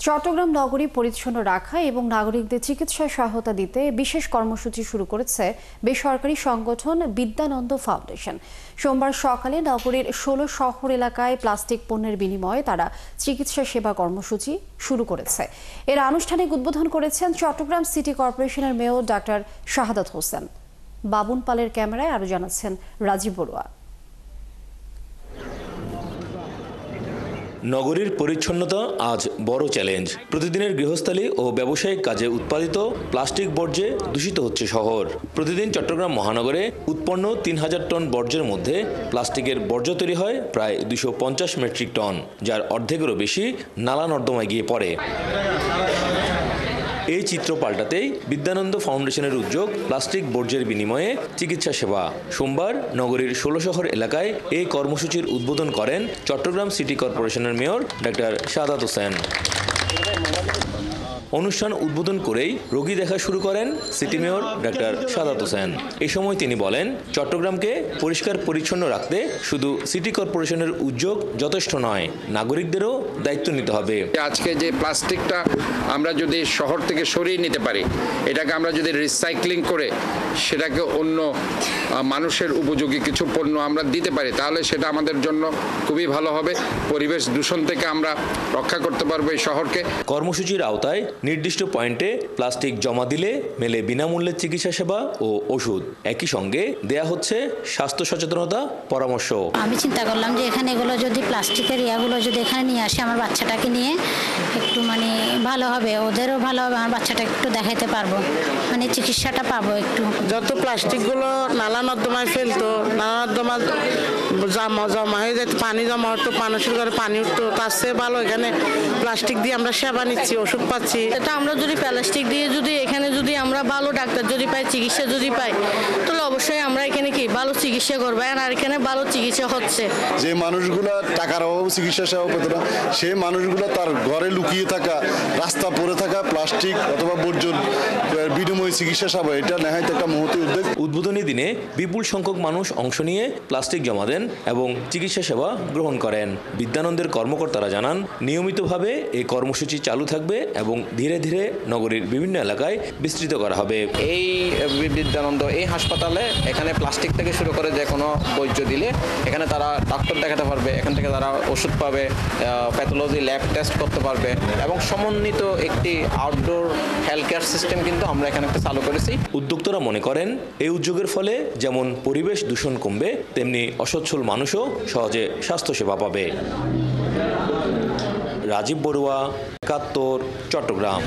চট্টগ্রাম নগরী পরিচ্ছন্ন রাখা এবং নাগরিকদের চিকিৎসা সহায়তা দিতে বিশেষ কর্মসূচি শুরু করেছে বেসরকারি সংগঠন বিদ্যানন্দ ফাউন্ডেশন। সোমবার সকালে নগরীর ১৬ শহর এলাকায় প্লাস্টিক পণ্যের বিনিময়ে তারা চিকিৎসা সেবা কর্মসূচি শুরু করেছে। এর আনুষ্ঠানিক উদ্বোধন করেছেন চট্টগ্রাম সিটি কর্পোরেশনের মেয়র ডাক্তার শাহাদাত হোসেন। বাবুন পালের ক্যামেরায় আরও জানাচ্ছেন রাজীব বড়ুয়া। নগরীর পরিচ্ছন্নতা আজ বড় চ্যালেঞ্জ। প্রতিদিনের গৃহস্থালী ও ব্যবসায়িক কাজে উৎপাদিত প্লাস্টিক বর্জ্যে দূষিত হচ্ছে শহর। প্রতিদিন চট্টগ্রাম মহানগরে উৎপন্ন ৩,০০০ টন বর্জ্যের মধ্যে প্লাস্টিকের বর্জ্য তৈরি হয় প্রায় ২৫০ মেট্রিক টন, যার অর্ধেকেরও বেশি নালা নর্দমায় গিয়ে পড়ে। এই চিত্র পাল্টাতেই বিদ্যানন্দ ফাউন্ডেশনের উদ্যোগ প্লাস্টিক বর্জ্যের বিনিময়ে চিকিৎসা সেবা। সোমবার নগরীর ১৬ শহর এলাকায় এই কর্মসূচির উদ্বোধন করেন চট্টগ্রাম সিটি কর্পোরেশনের মেয়র ডাক্তার শাহাদাত হোসেন। অনুষ্ঠান উদ্বোধন করেই রোগী দেখা শুরু করেন city mayor doctor Shahadat Hossain. এ সময় তিনি বলেন, চট্টগ্রামকে পরিষ্কার পরিচ্ছন্ন রাখতে শুধু সিটি কর্পোরেশনের উদ্যোগ যথেষ্ট নয়, নাগরিকদেরও দায়িত্ব নিতে হবে। আজকে যে প্লাস্টিকটা আমরা যদি শহর থেকে সরিয়ে নিতে পারি, এটাকে আমরা যদি রিসাইক্লিং করে সেটাকে অন্য মানুষের উপযোগী কিছু পণ্য আমরা দিতে পারি, তাহলে সেটা আমাদের জন্য খুবই ভালো হবে। পরিবেশ দূষণ থেকে আমরা রক্ষা করতে পারবো এই শহরকে। কর্মসূচির আওতায় নির্দিষ্ট পয়েন্টে প্লাস্টিক জমা দিলে মেলে বিনামূল্যে চিকিৎসা সেবা ও ওষুধ। একই সঙ্গে দেয়া হচ্ছে স্বাস্থ্য সচেতনতা পরামর্শ। আমি চিন্তা করলাম যে এখানে এগুলো যদি প্লাস্টিকের ইয়াগুলো যদি এখানে নিয়ে আসে, আমার বাচ্চাটাকে নিয়ে একটু ভালো হবে, ওদেরও ভালো হবে, আমার বাচ্চাটা একটু দেখাইতে পারবো, চিকিৎসাটা পাবো একটু। যত প্লাস্টিকগুলো নালা নর্দমায় ফেলতো, নালা নর্দমা জমা হয়ে যেত, পানি জমা হতো, মানুষের ঘরে পানি উঠতো, তার চেয়ে ভালো এখানে প্লাস্টিক দিয়ে আমরা সেবা নিচ্ছি, ওষুধ পাচ্ছি। এটা আমরা যদি প্লাস্টিক দিয়ে এখানে আমরা ভালো ডাক্তার যদি পাই, চিকিৎসা যদি পাই, তাহলে অবশ্যই আমরা এখানে ভালো চিকিৎসা করবো। আর এখানে ভালো চিকিৎসা হচ্ছে। যে মানুষগুলা টাকার অভাবে চিকিৎসা সেবা পেত না, সেই মানুষগুলো তার ঘরে লুকিয়ে থাকা, রাস্তা পড়ে থাকা প্লাস্টিক অথবা বর্জ্য বিনিময় চিকিৎসা সেবা, এটা নেহায়ত একটা মহৎ উদ্যোগ। উদ্বোধনী দিনে বিপুল সংখ্যক মানুষ অংশ নিয়ে প্লাস্টিক জমা দেন এবং চিকিৎসা সেবা গ্রহণ করেন। বিদ্যানন্দের কর্মকর্তারা জানান, নিয়মিতভাবে এই কর্মসূচি চালু থাকবে এবং ধীরে ধীরে নগরীর বিভিন্ন এলাকায় বিস্তৃত করা হবে। এই বিদ্যানন্দ এই হাসপাতালে এখানে প্লাস্টিক থেকে শুরু করে যে কোনো বর্জ্য দিলে এখানে তারা ডাক্তার দেখাতে পারবে, এখান থেকে তারা ওষুধ পাবে, প্যাথোলজি ল্যাব টেস্ট করতে পারবে এবং সমন্বিত একটি আউটডোর হেলথ কেয়ার সিস্টেম কিন্তু আমরা এখানে একটা চালু করেছি। উদ্যোক্তারা মনে করেন, এই উদ্যোগের ফলে যেমন পরিবেশ দূষণ কমবে, তেমনি অসচ্ছল মানুষও সহজে স্বাস্থ্যসেবা পাবে। রাজীব বড়ুয়া, ৭১, চট্টগ্রাম।